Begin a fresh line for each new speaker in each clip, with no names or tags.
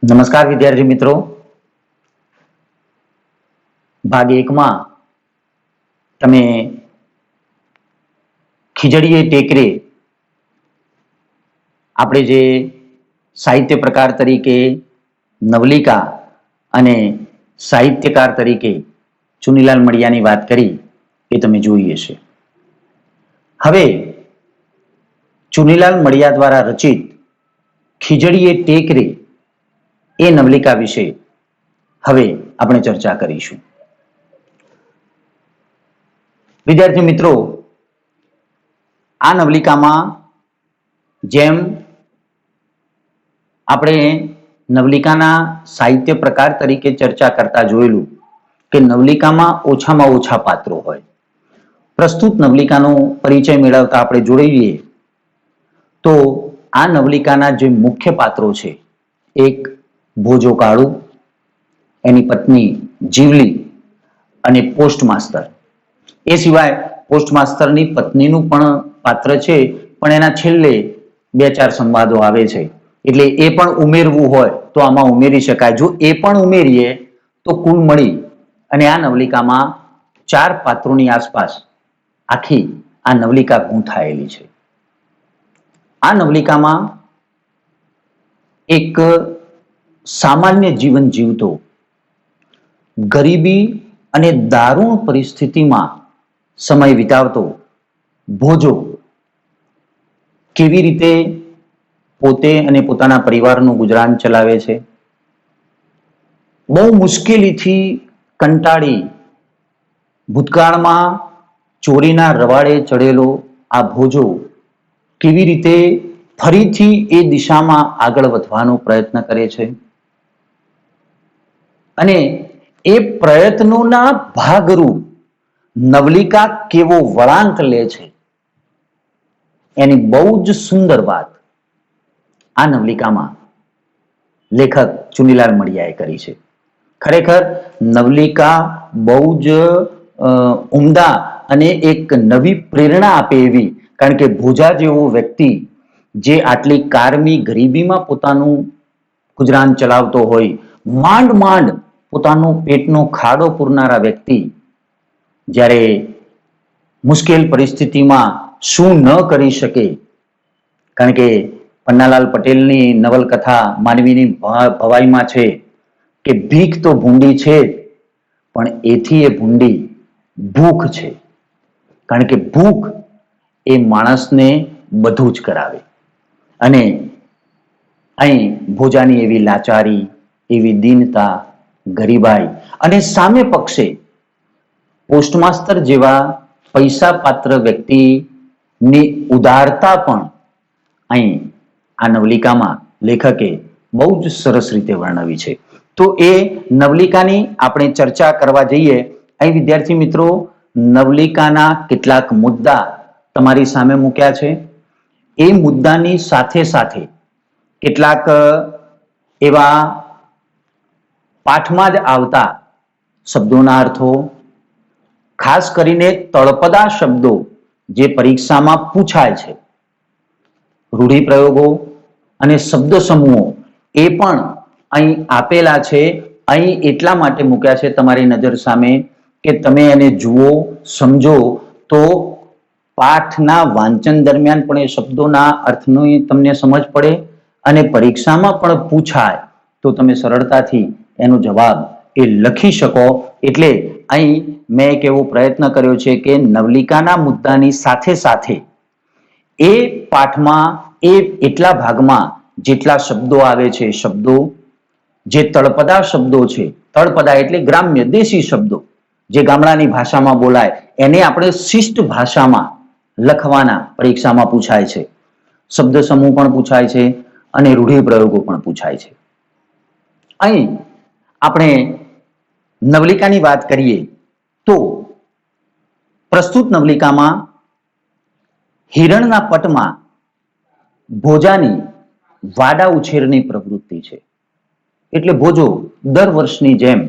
નમસ્કાર વિદ્યાર્થી મિત્રો, ભાગ 1 માં તમે ખીજડીએ ટેકરે આપણે જે સાહિત્ય પ્રકાર તરીકે નવલિકા અને સાહિત્યકાર તરીકે ચુનીલાલ મડિયાની વાત કરી એ તમે જોઈ હશે. હવે ચુનીલાલ મડિયા દ્વારા રચિત ખીજડીએ ટેકરે એ નવલિકા વિશે હવે આપણે ચર્ચા કરીશું. વિદ્યાર્થી મિત્રો, આ નવલિકામાં જેમ આપણે નવલિકાના સાહિત્ય પ્રકાર તરીકે ચર્ચા કરતા જોયેલું કે નવલિકામાં ઓછામાં ઓછા પાત્રો હોય. પ્રસ્તુત નવલિકાનો પરિચય મેળવતા આપણે જોઈએ તો આ નવલિકાના જે મુખ્ય પાત્રો છે, એક ભોજો કાળુ, એની પત્ની જીવલી અને પોસ્ટ માસ્ટર. એ સિવાય પોસ્ટ માસ્ટરની પત્નીનું પણ પાત્ર છે, પણ એના છેલ્લે 2-4 સંવાદો આવે છે, એટલે એ પણ ઉમેરવું હોય તો આમાં ઉમેરી શકાય. જો એ પણ ઉમેરીએ તો કુલ મળી અને આ નવલિકામાં 4 પાત્રોની આસપાસ આખી આ નવલિકા ગૂંથાયેલી છે. આ નવલિકામાં એક સામાન્ય જીવન જીવતો, ગરીબી અને દારૂણ પરિસ્થિતિમાં સમય વિતાવતો ભોજો કેવી રીતે પોતે અને પોતાના પરિવારનું ગુજરાન ચલાવે છે, બહુ મુશ્કેલીથી કંટાળી ભૂતકાળમાં ચોરીના રવાડે ચડેલો આ ભોજો કેવી રીતે ફરીથી એ દિશામાં આગળ વધવાનો પ્રયત્ન કરે છે અને એ પ્રયત્નોના ભાગરૂપ નવલિકા કેવો વળાંક લે છે, એની બહુ જ સુંદર વાત આ નવલિકામાં લેખક ચુનીલાલ મડિયાએ કરી છે. ખરેખર નવલિકા બહુ જ ઉમદા અને એક નવી પ્રેરણા આપે એવી, કારણ કે ભોજા જેવો વ્યક્તિ જે આટલી કારમી ગરીબીમાં પોતાનું ગુજરાન ચલાવતો હોય, માંડ માંડ પોતાનો પેટનો ખાડો પૂરનારા વ્યક્તિ જ્યારે મુશ્કેલ પરિસ્થિતિમાં શું ન કરી શકે, કારણ કે પન્નાલાલ પટેલની નવલકથા માનવીની ભવાઈમાં છે કે ભીખ તો ભૂંડી છે, પણ એથી એ ભૂંડી ભૂખ છે, કારણ કે ભૂખ એ માણસને બધું જ કરાવે. અને અહીં ભોજાની એવી લાચારી, એવી દીનતા, ગરીબાઈ અને સામે પક્ષે પોસ્ટ માસ્ટર જેવા પૈસા પાત્ર વ્યક્તિની ઉદારતા પણ અહીં આ નવલિકામાં લેખકે બહુ જ સરસ રીતે વર્ણવી છે. તો એ નવલિકાની આપણે ચર્ચા કરવા જઈએ. અહીં વિદ્યાર્થી મિત્રો, નવલિકાના કેટલાક મુદ્દા તમારી સામે મૂક્યા છે. એ મુદ્દાની સાથે સાથે કેટલાક એવા પાઠમાં જ આવતા શબ્દોના અર્થો, ખાસ કરીને તળપદા શબ્દો જે પરીક્ષામાં પૂછાય છે, રૂઢિપ્રયોગો અને શબ્દ સમૂહો એ પણ અહીં આપેલા છે. અહીં એટલા માટે મૂક્યા છે તમારી નજર સામે કે તમે એને જુઓ, સમજો તો પાઠના વાંચન દરમિયાન પણ એ શબ્દોના અર્થની તમને સમજ પડે અને પરીક્ષામાં પણ પૂછાય તો તમે સરળતાથી એનો જવાબ એ લખી શકો. એટલે અહીં મેં એક એવો પ્રયત્ન કર્યો છે કે નવલિકાના મુદ્દાની સાથે સાથે એ પાઠમાં એ એટલા ભાગમાં જેટલા શબ્દો આવે છે, શબ્દો જે તળપદા શબ્દો છે, તળપદા એટલે ગ્રામ્ય દેશી શબ્દો જે ગામડાની ભાષામાં બોલાય, એને આપણે શિષ્ટ ભાષામાં લખવાના પરીક્ષામાં પૂછાય છે. શબ્દ સમૂહ પણ પૂછાય છે અને રૂઢિપ્રયોગો પણ પૂછાય છે. અહીં આપણે નવલિકાની વાત કરીએ તો પ્રસ્તુત નવલિકામાં હિરણના પટમાં ભોજાની વાડા ઉછેરની પ્રવૃત્તિ છે. એટલે ભોજો દર વર્ષની જેમ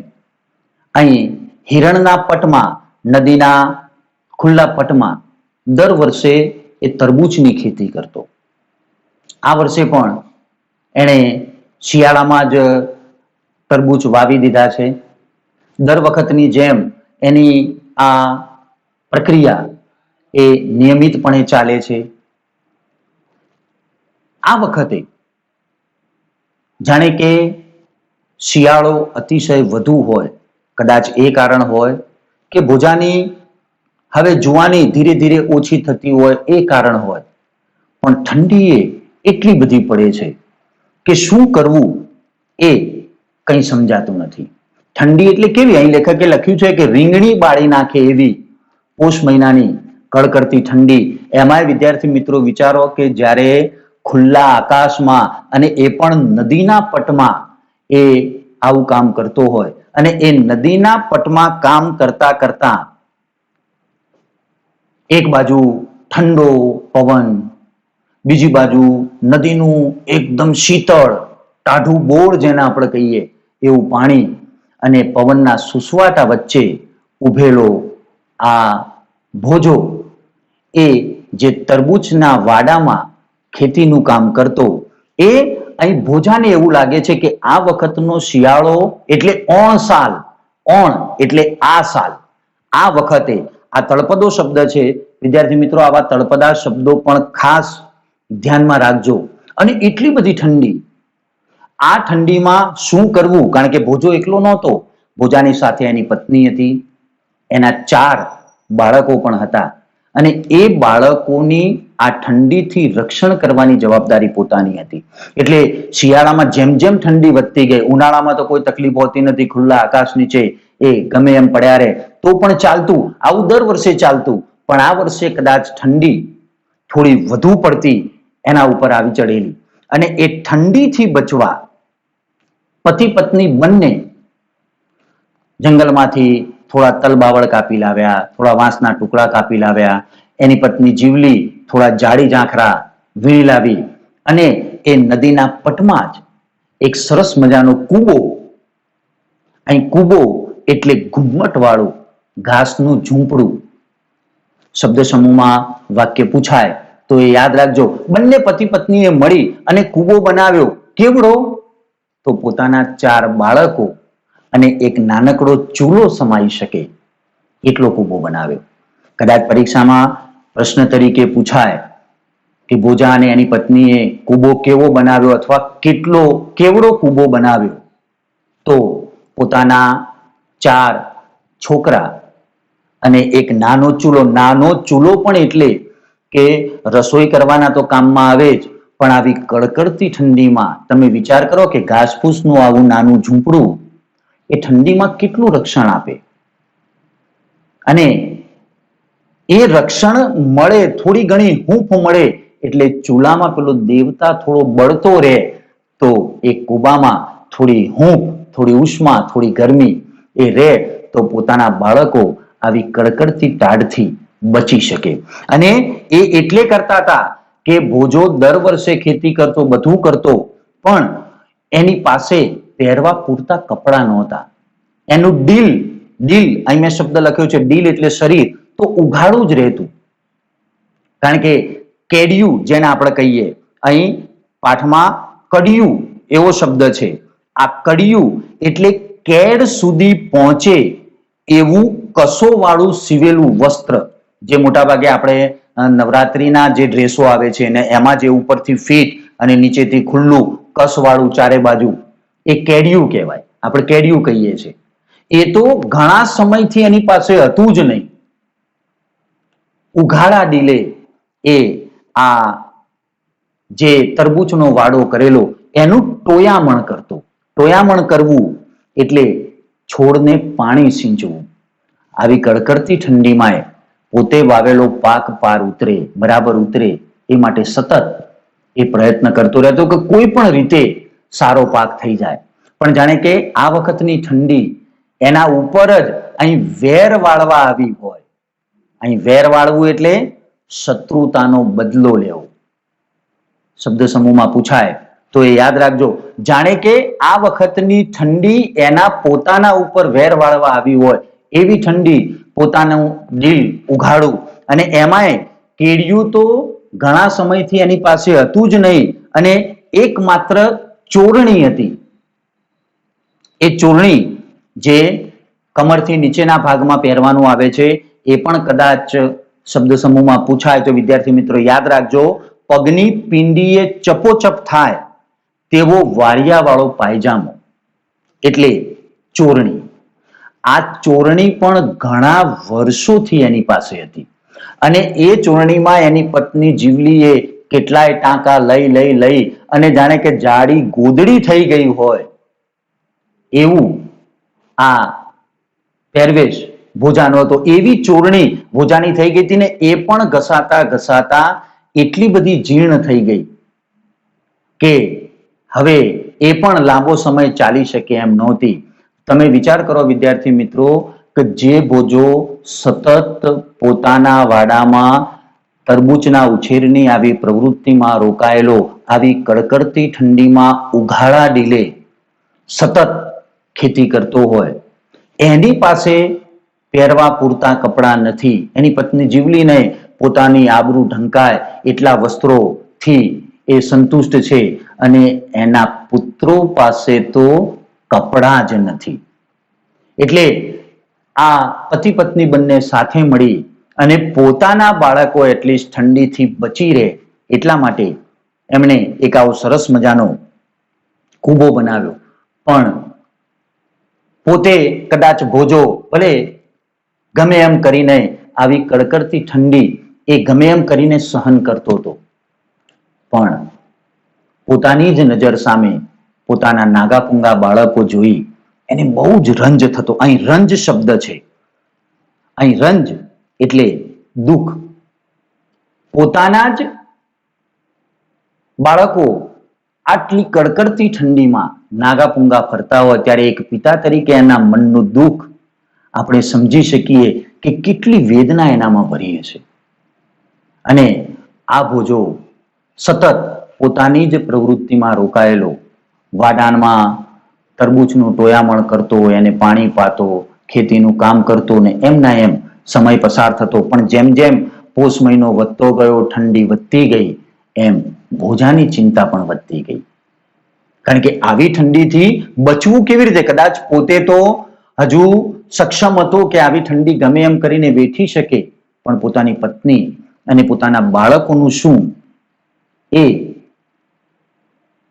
અહીં હિરણના પટમાં, નદીના ખુલ્લા પટમાં દર વર્ષે એ તરબૂચની ખેતી કરતો. આ વર્ષે પણ એણે શિયાળામાં જ તરબૂચ વાવી દીધા છે. દર વખતની જેમ એની આ પ્રક્રિયા એ નિયમિતપણે ચાલે છે. આ વખતે જાણે કે શિયાળો અતિશય વધુ હોય, કદાચ એ કારણ હોય કે ભોજાની હવે જુવાની ધીરે ધીરે ઓછી થતી હોય એ કારણ હોય, પણ ઠંડી એ એટલી બધી પડે છે કે શું કરવું એ કંઈ સમજાતું નથી. ઠંડી એટલે કેવી? અહીં લેખકે લખ્યું છે કે રીંગણી બાળી નાખે એવી પોષ મહિનાની કડકડતી ઠંડી. એમાંય વિદ્યાર્થી મિત્રો વિચારો કે જ્યારે ખુલ્લા આકાશમાં અને એ પણ નદીના પટમાં એ આવું કામ કરતો હોય અને એ નદીના પટમાં કામ કરતા કરતા એક બાજુ ઠંડો પવન, બીજી બાજુ નદીનું એકદમ શીતળ ટાઢું બોર જેને આપણે કહીએ એવું પાણી અને પવનના સુસવાટા વચ્ચે ઉભેલો આ ભોજો એ જે તરબૂચના વાડામાં ખેતીનું કામ કરતો, એ અહીં ભોજાને એવું લાગે છે કે આ વખતનો શિયાળો એટલે ઓણ સાલ, ઓણ એટલે આ સાલ. આ વખતે આ તળપદો શબ્દ છે વિદ્યાર્થી મિત્રો, આવા તળપદા શબ્દો પણ ખાસ ધ્યાનમાં રાખજો. અને એટલી બધી ઠંડી, આ ઠંડીમાં શું કરવું? કારણ કે ભોજો એકલો નહોતો, ભોજાની સાથે એની પત્ની હતી, એના 4 બાળકો પણ હતા અને એ બાળકોની આ ઠંડીથી રક્ષણ કરવાની જવાબદારી પોતાની હતી. એટલે શિયાળામાં જેમ જેમ ઠંડી વધતી ગઈ, ઉનાળામાં તો કોઈ તકલીફ હોતી નથી, ખુલ્લા આકાશ નીચે એ ગમે એમ પડ્યા રહે તો પણ ચાલતું, આવું દર વર્ષે ચાલતું. પણ આ વર્ષે કદાચ ઠંડી થોડી વધુ પડતી એના ઉપર આવી ચડેલી અને એ ઠંડીથી બચવા પતિ પત્ની બંને જંગલમાંથી થોડા તલબાવળ કાપી લાવ્યા, થોડા વાંસના ટુકડા કાપી લાવ્યા, એની પત્ની જીવલી થોડા જાડી ઝાંખરા વીણી લાવી અને એ નદીના પટમાં જ એક સરસ મજાનો કૂબો, અહીં કૂબો એટલે ઘુમ્મટવાળું ઘાસનું ઝૂંપડું. શબ્દ સમૂહમાં વાક્ય પૂછાય તો એ યાદ રાખજો. બંને પતિ પત્નીએ મળી અને કૂબો બનાવ્યો. કેવડો? તો પોતાના 4 બાળકો અને એક નાનકડો ચૂલો સમાઈ શકે એટલો કૂબો બનાવ્યો. કદાચ પરીક્ષામાં પ્રશ્ન તરીકે પૂછાય કે ભોજા અને એની પત્નીએ કૂબો કેવો બનાવ્યો અથવા કેવડો કૂબો બનાવ્યો, તો પોતાના 4 છોકરા અને એક નાનો ચૂલો. નાનો ચૂલો પણ એટલે કે રસોઈ કરવાના તો કામમાં આવે જ, પણ આવી કડકડતી ઠંડીમાં તમે વિચાર કરો કે ઘાસફૂસનું આવું નાનું ઝૂંપડું એ ઠંડીમાં કેટલું રક્ષણ આપે. અને એ રક્ષણ મળે, થોડી ઘણી હૂંફ મળે એટલે ચૂલામાં પેલો દેવતા થોડો બળતો રહે, તો એ કૂબામાં થોડી હૂંફ, થોડી ઉષ્મા, થોડી ગરમી એ રહે તો પોતાના બાળકો આવી કડકડતી ટાઢથી બચી શકે. અને એ એટલે કરતા હતા કે ભોજો દર વર્ષે ખેતી કરતો, બધું કરતો, પણ એની પાસે પહેરવા પૂરતા કપડા નહોતા. એનું ડીલ, અહીં મેં શબ્દ લખ્યો છે ડીલ એટલે શરીર, તો ઉઘાડું જ રહેતું. કારણ કે કેડિયું જેને આપણે કહીએ, અહીં પાઠમાં કડિયું એવો શબ્દ છે. આ કડિયું એટલે કેડ સુધી પહોંચે એવું કસોવાળું સીવેલું વસ્ત્ર, જે મોટાભાગે આપણે નવરાત્રીના જે ડ્રેસો આવે છે ને એમાં જે ઉપરથી ફીટ અને નીચેથી ખુલ્લું કસવાળું ચારે બાજુ, એ કેડિયું કહેવાય. આપણે કેડિયું કહીએ છીએ. એ તો ઘણા સમયથી એની પાસે હતું જ નહીં. ઉઘાડા ડીલે એ આ જે તરબૂચનો વાડો કરેલો એનું ટોયામણ કરતો. ટોયામણ કરવું એટલે છોડને પાણી સિંચવું. આવી કડકડતી ઠંડીમાં પોતે વાવેલો પાક પાર ઉતરે, બરાબર ઉતરે, એ માટે સતત એ પ્રયત્ન કરતો રહેતો કે કોઈ પણ રીતે સારો પાક થઈ જાય. પણ જાણે કે આ વખતની ઠંડી એના ઉપર જ અહીં વેર વાળવા આવી હોય. અહીં વેર વાળવું એટલે શત્રુતાનો બદલો લેવો. શબ્દ સમૂહમાં પૂછાય તો એ યાદ રાખજો. જાણે કે આ વખતની ઠંડી એના પોતાના ઉપર વેર વાળવા આવી હોય એવી ઠંડી, પોતાનું દિલ ઉઘાડું, અને એમાંય કેડિયું તો ઘણા સમયથી એની પાસે હતું જ નહીં અને એકમાત્ર ચોરણી હતી. એ ચોરણી જે કમરથી નીચેના ભાગમાં પહેરવાનું આવે છે, એ પણ કદાચ શબ્દ સમૂહમાં પૂછાય તો વિદ્યાર્થી મિત્રો યાદ રાખજો, પગની પિંડીએ ચપોચપ થાય તેવો વાળિયાવાળો પાયજામો એટલે ચોરણી. આ ચોરણી પણ ઘણા વર્ષોથી એની પાસે હતી અને એ ચોરણીમાં એની પત્ની જીવલીએ કેટલાય ટાંકા લઈ અને જાણે કે જાડી ગોદડી થઈ ગઈ હોય એવું આ પહેરવેશ ભોજાનો હતો. એવી ચોરણી ભોજાની થઈ ગઈ હતી ને એ પણ ઘસાતા ઘસાતા એટલી બધી જીર્ણ થઈ ગઈ કે હવે એ પણ લાંબો સમય ચાલી શકે એમ નહોતી. તમે વિચાર કરો વિદ્યાર્થી મિત્રો કે જે ભોજો સતત પોતાના વાડામાં તરબૂચના ઉછેરની આવી પ્રવૃત્તિમાં રોકાયેલો, આવી કડકડતી ઠંડીમાં ઉઘાડા ડીલે સતત ખેતી કરતો હોય, એની પાસે પહેરવા પૂરતા કપડાં નથી. એની પત્ની જીવલીને પોતાની આબરૂ ઢંકાય એટલા વસ્ત્રોથી એ સંતુષ્ટ છે અને એના પુત્રો પાસે તો કપડાં જ નથી. એટલે આ પતિ પત્ની બંને સાથે મળી અને પોતાના બાળકો એટલીસ્ટ ઠંડીથી બચી રહે એટલા માટે એમણે એક આવો સરસ મજાનો કૂબો બનાવ્યો. પણ પોતે કદાચ ભોજો ભલે ગમે એમ કરીને આવી કડકડતી ઠંડી એ ગમે એમ કરીને સહન કરતો હતો, પણ પોતાની જ નજર સામે પોતાના નાગા પૂંગા બાળકો જોઈ એને બહુ જ રંજ થતો. અહીં રંજ શબ્દ છે. અહીં રંજ એટલે દુઃખ. પોતાના જ બાળકો આટલી કડકડતી ઠંડીમાં નાગા પૂંગા ફરતા હોય ત્યારે એક પિતા તરીકે એના મનનું દુઃખ આપણે સમજી શકીએ કે કેટલી વેદના એનામાં ભરી હશે. અને આ ભોજો સતત પોતાની જ પ્રવૃત્તિમાં રોકાયેલો, વાડાણમાં તરબૂચનું ટોયામણ કરતો, એને પાણી પાતો, ખેતીનું કામ કરતો ને એમના એમ સમય પસાર થતો. પણ જેમ જેમ પોષ મહિનો વધતો ગયો, ઠંડી વધતી ગઈ, એમ ભોજાની ચિંતા પણ વધતી ગઈ. કારણ કે આવી ઠંડીથી બચવું કેવી રીતે? કદાચ પોતે તો હજુ સક્ષમ હતો કે આવી ઠંડી ગમે એમ કરીને વેઠી શકે, પણ પોતાની પત્ની અને પોતાના બાળકોનું શું, એ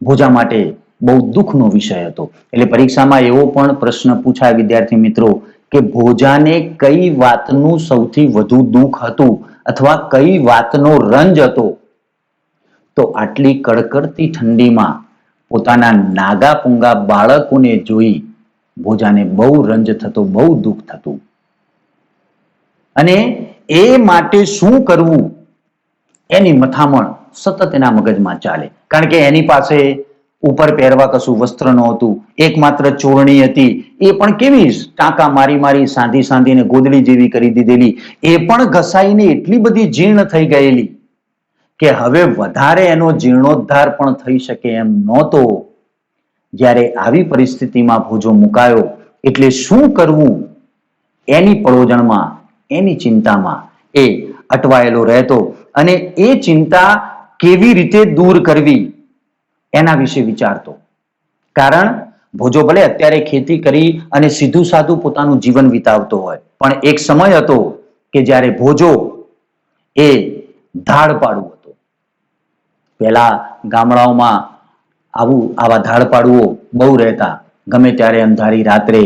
ભોજા માટે બહુ દુઃખનો વિષય હતો. એટલે પરીક્ષામાં એવો પણ પ્રશ્ન પૂછાય વિદ્યાર્થી મિત્રો કે ભોજાને કઈ વાતનું સૌથી વધુ દુઃખ હતું અથવા કઈ વાતનો રંજ હતો? તો આટલી કડકડતી ઠંડીમાં પોતાના નાગા પૂંગા બાળકોને જોઈ ભોજાને બહુ રંજ થતો, બહુ દુઃખ થતું. અને એ માટે શું કરવું એની મથામણ સતત એના મગજમાં ચાલે. કારણ કે એની પાસે ઉપર પહેરવા કશું વસ્ત્ર નહોતું, એકમાત્ર ચોરણી હતી, એ પણ કેવી ટાંકા મારી સાંધીને ગોદડી જેવી કરી દીધેલી, એ પણ ઘસાઈને એટલી બધી જીર્ણ થઈ ગયેલી કે હવે વધારે એનો જીર્ણોદ્ધાર પણ થઈ શકે એમ નહોતો. જ્યારે આવી પરિસ્થિતિમાં ભોજો મુકાયો એટલે શું કરવું એની પળોજણમાં, એની ચિંતામાં એ અટવાયેલો રહેતો અને એ ચિંતા કેવી રીતે દૂર કરવી એના વિશે વિચારતો. કારણ ભોજો ભલે અત્યારે ખેતી કરી અને સીધું સાધું પોતાનું જીવન વિતાવતો હોય, પણ એક સમય હતો કે જ્યારે ભોજો એ ધાડપાડું હતો. પહેલા ગામડાઓમાં આવા ધાડપાડુઓ બહુ રહેતા. ગમે ત્યારે અંધારી રાત્રે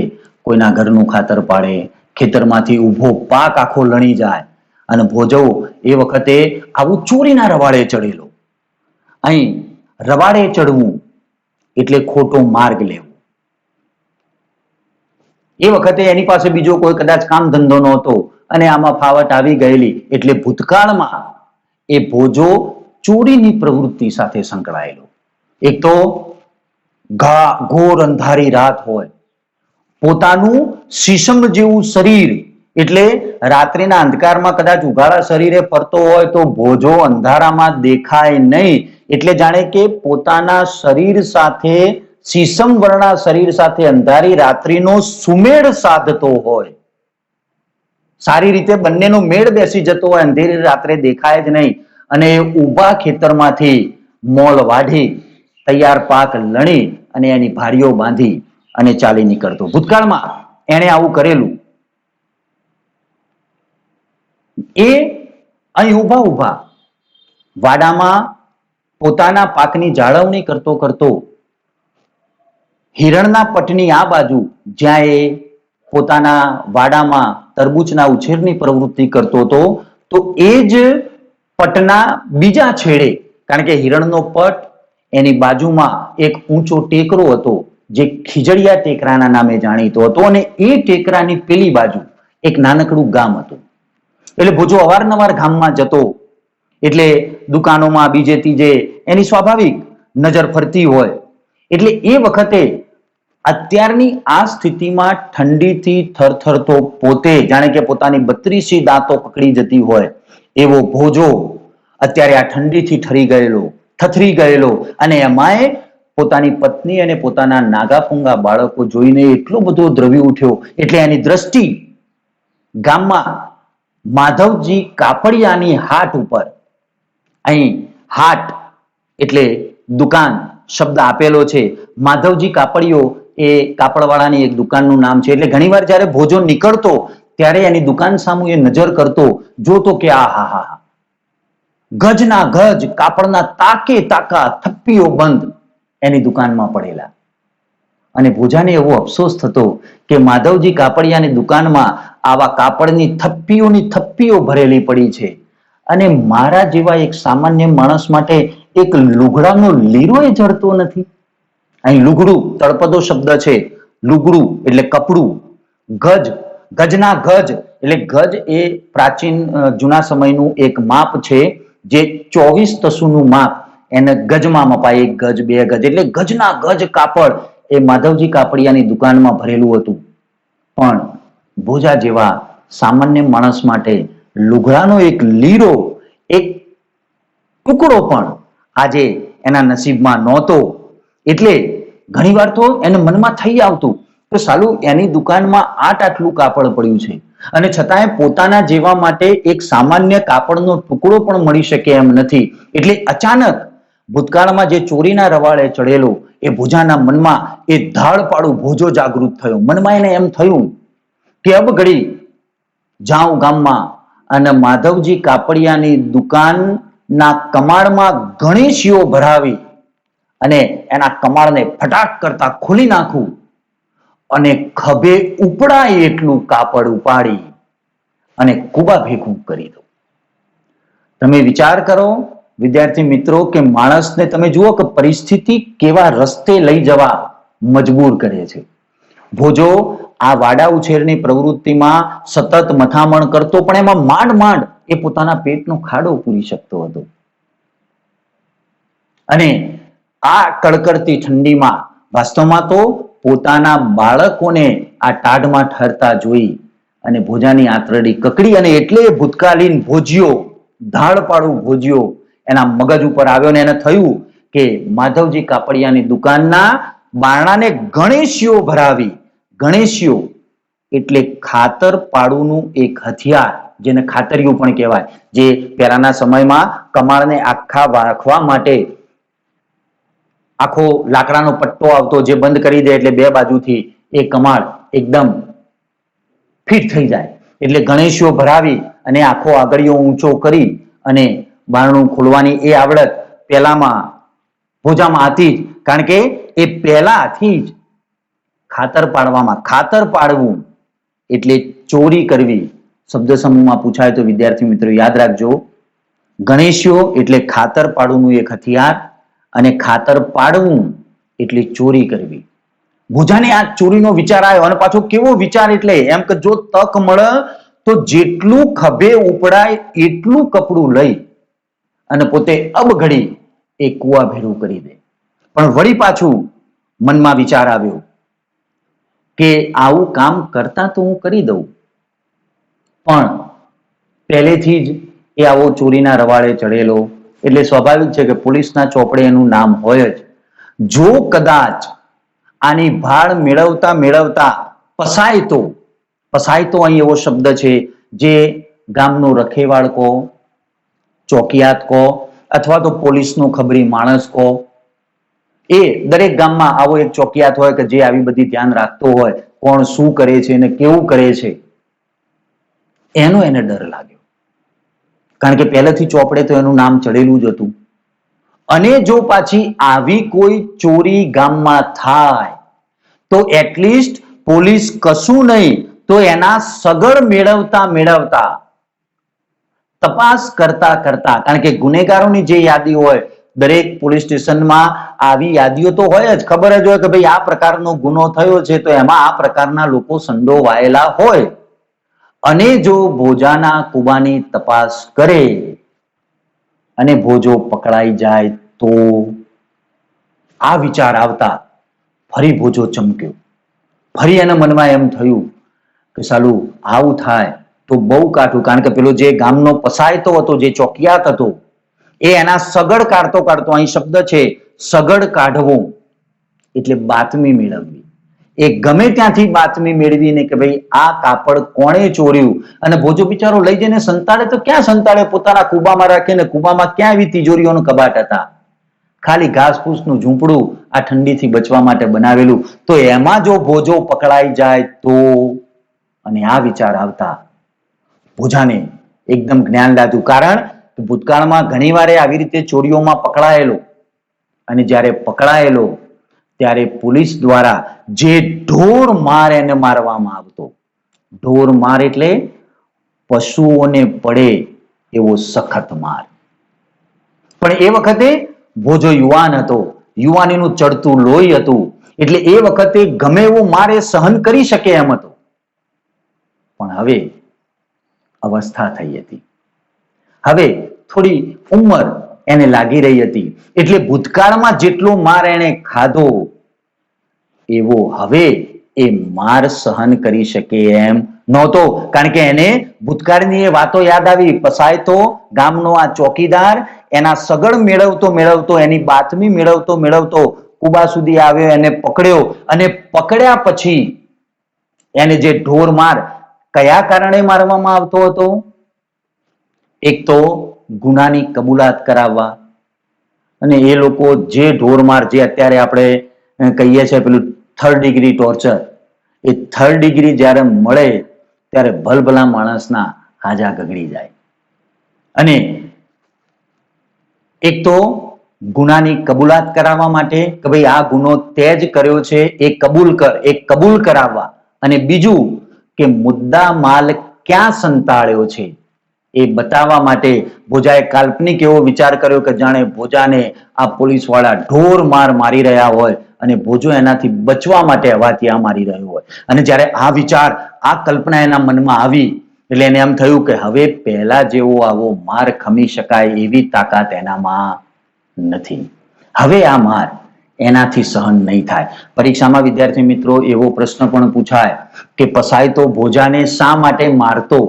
કોઈના ઘરનું ખાતર પાડે, ખેતરમાંથી ઊભો પાક આખો લણી જાય અને ભોજો એ વખતે આવું ચોરીના રવાડે ચડેલો. અહીં રવાડે ચડવું એટલે ખોટો માર્ગ લેવો. એ વખતે એની પાસે બીજો કોઈ કદાચ કામ ધંધો નહોતો અને આમાં ફાવટ આવી ગયેલી એટલે ભૂતકાળમાં એ ભોજો ચોરીની પ્રવૃત્તિ સાથે સંકળાયેલો. એક તો ઘોર અંધારી રાત હોય, પોતાનું શીશમ જેવું શરીર એટલે રાત્રિના અંધકારમાં કદાચ ઉઘાડા શરીરે ફરતો હોય તો ભોજો અંધારામાં દેખાય નહીં એટલે જાણે કે પોતાના શરીર સાથે, શીશમ વર્ણા શરીર સાથે અંધારી રાત્રિનો સુમેળ સાધતો હોય. સારી રીતે બંનેનો મેળ બેસી જતો હોય, અંધેરી રાત્રે દેખાય જ નહીં અને ઊભા ખેતરમાંથી મોલ વાઢી તૈયાર પાક લણી અને એની ભારીઓ બાંધી અને ચાલી નીકળતો. ભૂતકાળમાં એણે આવું કરેલું. એ અહીં ઊભા ઊભા વાડામાં પોતાના પાકની જાળવણી કરતો કરતો હિરણના પટની આ બાજુ જ્યાં એ પોતાના વાડામાં તરબૂચના ઉછેરની પ્રવૃત્તિ કરતો હતો, તો એ જ પટના બીજા છેડે, કારણ કે હિરણનો પટ એની બાજુમાં એક ઊંચો ટેકરો હતો જે ખીજડીયા ટેકરાના નામે જાણીતો હતો, અને એ ટેકરાની પેલી બાજુ એક નાનકડું ગામ હતું. એટલે ભોજો અવારનવાર ગામમાં જતો, એટલે દુકાનોમાં બીજે ત્રીજે એની સ્વાભાવિક નજર ફરતી હોય. એટલે એ વખતે અત્યારની આ સ્થિતિમાં ઠંડીથી થરથરતો પોતે જાણે કે પોતાની 32 દાંતો પકડી જતી હોય એવો ભોજો અત્યારે આ ઠંડીથી થથરી ગયેલો, અને એમાંય પોતાની પત્ની અને પોતાના નાગાપૂંગા બાળકો જોઈને એટલો બધો દ્રવી ઉઠ્યો. એટલે એની દ્રષ્ટિ ગામમાં માધવજી કાપડિયાની હાટ ઉપર, અહીં હાટ એટલે દુકાન શબ્દ આપેલો છે. માધવજી કાપડિયો એ કાપડવાળાની એક દુકાનનું નામ છે. એટલે ઘણીવાર જ્યારે ભોજો નીકળતો ત્યારે એની દુકાન સામુ એ નજર કરતો, જોતો કે આ હા હા ગજના ગજ કાપડના તાકે તાકા થપ્પીઓ બંધ એની દુકાનમાં પડેલા. અને ભોજાને એવો અફસોસ થતો કે માધવજી કાપડિયાની દુકાનમાં આવા કાપડની થપ્પીઓ ભરેલી પડી છે, અને મારા જેવા એક સામાન્ય માણસ માટે એક લુગડાનો લીરો એ જડતો નથી. અહીં લુગડું તળપદો શબ્દ છે. લુગડું એટલે કપડું. ગજના ગજ એટલે ગજ એ પ્રાચીન જૂના સમયનું એક માપ છે, જે 24 તસુનું માપ એને ગજમાં મપાય. 1 ગજ 2 ગજ એટલે ગજના ગજ કાપડ એ માધવજી કાપડિયાની દુકાનમાં ભરેલું હતું. પણ ભોજા જેવા સામાન્ય માણસ માટે લુગડાનો એક લીરો, એક ટુકડો પણ આજે એના નસીબમાં નહોતો. એટલે ઘણીવાર તો એને મનમાં થઈ આવતું કે સાલું એની દુકાનમાં આટલું કાપડ પડ્યું છે, અને છતાંય પોતાના જેવા માટે એક સામાન્ય કાપડનો ટુકડો પણ મળી શકે એમ નથી. એટલે અચાનક ભૂતકાળમાં જે ચોરીના રવાડે ચડેલો એ ભોજાના મનમાં એ ધાડપાડું ભોજો જાગૃત થયો. મનમાં એને એમ થયું કે અબ ઘડી જાઉં ગામમાં અને માધવજી કાપડિયાની દુકાનના કમાડમાં ગણેશીઓ ભરાવી અને એના કમાડને ફટાક કરતા ખોલી નાખું, અને ખભે ઉપડાય એટલું કાપડ ઉપાડી અને કુબા ભેગું કરી દઉં. તમે વિચાર કરો વિદ્યાર્થી મિત્રો કે માણસને તમે જુઓ કે પરિસ્થિતિ કેવા રસ્તે લઈ જવા મજબૂર કરે છે. ભોજો આ વાડા ઉછેરની પ્રવૃત્તિમાં સતત મથામણ કરતો, પણ એમાં માંડ એ પોતાના પેટનો ખાડો પૂરી શકતો હતો. અને આ કડકડતી ઠંડીમાં વાસ્તવમાં તો પોતાના બાળકોને આ ટાઢમાં ઠરતા જોઈ અને ભોજાની આંતરડી કકડી, અને એટલે ભૂતકાલીન ભોજિયો, ધાડપાડું ભોજિયો એના મગજ ઉપર આવ્યો, ને એને થયું કે માધવજી કાપડિયાની દુકાનના બારણાને ગણેશીઓ ભરાવી. ગણેશીઓ એટલે ખાતર પાડુનું એક હથિયાર, જેને ખાતરિયું પણ કહેવાય, જે પહેલાના સમયમાં કમાળને આખા રાખવા માટે આખો લાકડાનો પટ્ટો આવતો, જે બંધ કરી દે એટલે બે બાજુથી એ કમાળ એકદમ ફિટ થઈ જાય. એટલે ગણેશીઓ ભરાવી અને આખો આગળિયો ઊંચો કરી અને બારણું ખોલવાની એ આવડત પહેલામાં ભોજામાં હતી જ, કારણ કે એ પહેલાથી જ ખાતર પાડવામાં, ખાતર પાડવું એટલે ચોરી કરવી. શબ્દ સમૂહમાં પૂછાય તો વિદ્યાર્થી મિત્રો યાદ રાખજો, ગણેશીઓ એટલે ખાતર પાડવું એક હથિયાર, અને ખાતર પાડવું એટલે ચોરી કરવી. ભોજાને આ ચોરીનો વિચાર આવ્યો, અને પાછો કેવો વિચાર, એટલે એમ કે જો તક મળે તો જેટલું ખભે ઉપડાય એટલું કપડું લઈ અને પોતે અબઘડી એ કુવા ભેરું કરી દે. પણ વળી પાછું મનમાં વિચાર આવ્યો કે આવું કામ કરતા તો હું કરી દઉં, પણ પહેલેથી જ એ આવો ચોરીના રવાડે ચડેલો, એટલે સ્વાભાવિક છે કે પોલીસના ચોપડે એનું નામ હોય જ. જો કદાચ આની ભાળ મેળવતા મેળવતા પસાય તો અહીં એવો શબ્દ છે જે ગામનો રખેવાળ કહો, ચોકિયાત કહો, અથવા તો પોલીસનો ખબરી માણસ કહો, એ દરેક ગામમાં આવો એક ચોકિયાત હોય કે જે આવી બધી ધ્યાન રાખતો હોય, કોણ શું કરે છે અને કેવું કરે છે, એનો એને ડર લાગ્યો. કારણ કે પહેલેથી ચોપડે તો એનું નામ ચડેલું જ હતું. અને જો પાછી આવી કોઈ ચોરી ગામમાં થાય તો એટલીસ્ટ પોલીસ કશું નહીં તો એના સગડ મેળવતા તપાસ કરતા કારણ કે ગુનેગારોની જે યાદી હોય, દરેક પોલીસ સ્ટેશનમાં આવી યાદીઓ તો હોય જ, ખબર જ હોય કે ભાઈ આ પ્રકારનો ગુનો થયો છે તો એમાં આ પ્રકારના લોકો સંડોવાયેલા હોય. અને જો ભોજાના કુબાની તપાસ કરે અને ભોજો પકડાઈ જાય તો આ વિચાર આવતા ફરી ભોજો ચમક્યો. ફરી એના મનમાં એમ થયું કે સાલું આવું થાય તો બહુ કાઠું. કારણ કે પેલો જે ગામનો પસાયતો હતો, જે ચોકિયાત હતો, એ એના સગડ કાઢતો અહીં શબ્દ છે સગડ કાઢવો, એટલે બાતમી મેળવવી. એ ગમે ત્યાંથી બાતમી મેળવીને કે ભાઈ આ કાપડ કોણે ચોર્યું. અને ભોજો બિચારો લઈ જઈને સંતાડે તો ક્યાં સંતાડે, પોતાના કુબામાં રાખીને. કુબામાં ક્યાં આવી તિજોરીઓનું કબાટ હતા, ખાલી ઘાસફૂસનું ઝૂંપડું આ ઠંડીથી બચવા માટે બનાવેલું. તો એમાં જો ભોજો પકડાઈ જાય તો, અને આ વિચાર આવતા ભોજાને એકદમ જ્ઞાન લાગ્યું. કારણ કે ભૂતકાળમાં ઘણી વાર આવી રીતે ચોરીઓમાં પકડાયેલો, અને જ્યારે પકડાયેલો ત્યારે પોલીસ દ્વારા જે ઢોર માર એને મારવામાં આવતો, ઢોર માર એટલે પશુઓને પડે એવો સખત માર. પણ એ વખતે ભોજો યુવાન હતો, યુવાનીનું ચડતું લોહી હતું, એટલે એ વખતે ગમે એવો માર એ સહન કરી શકે એમ હતો. પણ હવે અવસ્થા થઈ હતી, હવે થોડી ઉંમર એને લાગી રહી હતી, એટલે ભૂતકાળમાં જેટલો માર એને ખાધો એવો હવે એ માર સહન કરી શકે એમ નહોતો. કારણ કે એને ભૂતકાળની એ વાતો યાદ આવી. પસાયતો ગામનો આ ચોકીદાર એના સગડ મેળવતો એની બાતમી મેળવતો કુબા સુધી આવ્યો, એને પકડ્યો, અને પકડ્યા પછી એને જે ઢોર માર કયા કારણે મારવામાં આવતો હતો? એક તો ગુનાની કબૂલાત કરાવવા, અને એ લોકો જે ઢોર માર, જે અત્યારે આપણે કહીએ છીએ પેલું 3rd ડિગ્રી ટોર્ચર, એ 3rd ડિગ્રી જ્યારે મળે ત્યારે ભલભલા માણસના હાજા ગગડી જાય. અને એક તો ગુનાની કબૂલાત કરાવવા માટે કે ભાઈ આ ગુનો તે જ કર્યો છે એ કબૂલ કરાવવા, અને બીજું કે મુદ્દા માલ ક્યાં સંતાડ્યો છે એ બતાવવા માટે ભોજાએ કાલ્પનિક એવો વિચાર કર્યો કે જાણે ભોજાને આ પોલીસ વાળા ઢોર માર મારી રહ્યા હોય અને ભોજો એનાથી બચવા માટે હવાતિયા મારી રહ્યો હોય. અને જ્યારે આ વિચાર, આ કલ્પના એના મનમાં આવી એટલે એને એમ થયું કે હવે પહેલા જેવો આવો માર ખમી શકાય એવી તાકાત એનામાં નથી. હવે આ માર એનાથી સહન નહીં થાય. પરીક્ષામાં વિદ્યાર્થી મિત્રો એવો પ્રશ્ન પણ પૂછાય કે પસાયતો ભોજાને શા માટે મારતો?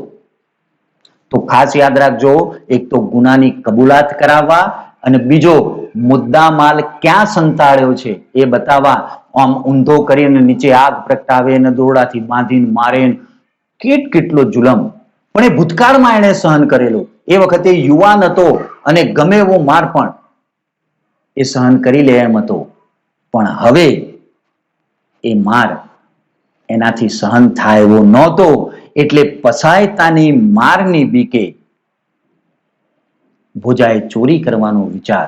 તો ખાસ યાદ રાખજો, એક તો ગુનાની કબૂલાત કરાવવા, અને બીજો મુદ્દા માલ ક્યાં સંતાડ્યો છે એ બતાવવા. આમ ઊંધો કરીને નીચે આગ પ્રગટાવે ને દોરડાથી બાંધીને મારે, કેટલો જુલમ. પણ એ ભૂતકાળમાં એને સહન કરેલો. એ વખતે યુવાન હતો અને ગમે એવો માર પણ એ સહન કરી લે એમ હતો. પણ હવે એ માર એનાથી સહન થાય એવો નહોતો. એટલે પસાયતાની મારની બીકે ભોજાએ ચોરી કરવાનો વિચાર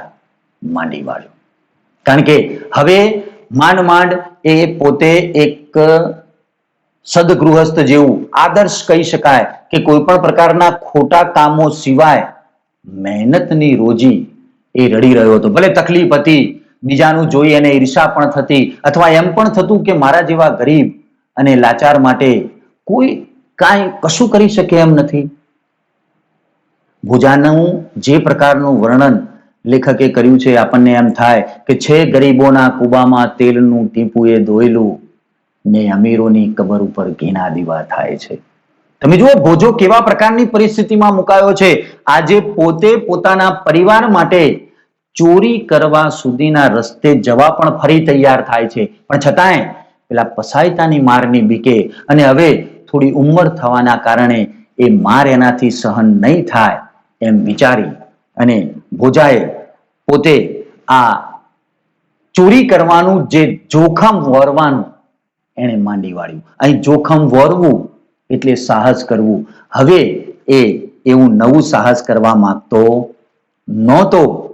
માંડી વાળ્યો. કારણ કે હવે માંડ એ પોતે એક સદગૃહસ્થ જેવું આદર્શ કહી શકાય કે કોઈ પણ પ્રકારના ખોટા કામો સિવાય મહેનતની રોજી એ રડી રહ્યો હતો. ભલે તકલીફ હતી, બીજાનું જોઈ એને ઈર્ષા પણ થતી, અથવા એમ પણ થતું કે મારા જેવા ગરીબ અને લાચાર માટે કોઈ કાંઈ કશું કરી શકે એમ નથી. ભોજાનું જે પ્રકારનું વર્ણન લેખકે કર્યું છે, આપણને એમ થાય કે છે ગરીબોના કુબામાં તેલનું ટીપું એ ધોયેલું ને અમીરોની કબર ઉપર ઘીના દીવા થાય છે. તમે જુઓ ભોજો કેવા પ્રકારની પરિસ્થિતિમાં મુકાયો છે. આજે પોતે પોતાના પરિવાર માટે ચોરી કરવા સુધીના રસ્તે જવા પણ ફરી તૈયાર થાય છે, પણ છતાંય પેલા પસાયતાની મારની બીકે અને હવે થોડી ઉંમર થવાના કારણે એ માર એનાથી સહન નહીં થાય એમ વિચારી અને ભોજાએ પોતે આ ચોરી કરવાનું જે જોખમ વરવાનું એણે માંડી વાળ્યું. અહીં જોખમ વરવું એટલે સાહસ કરવું. હવે એ એવું નવું સાહસ કરવા માંગતો નહોતો.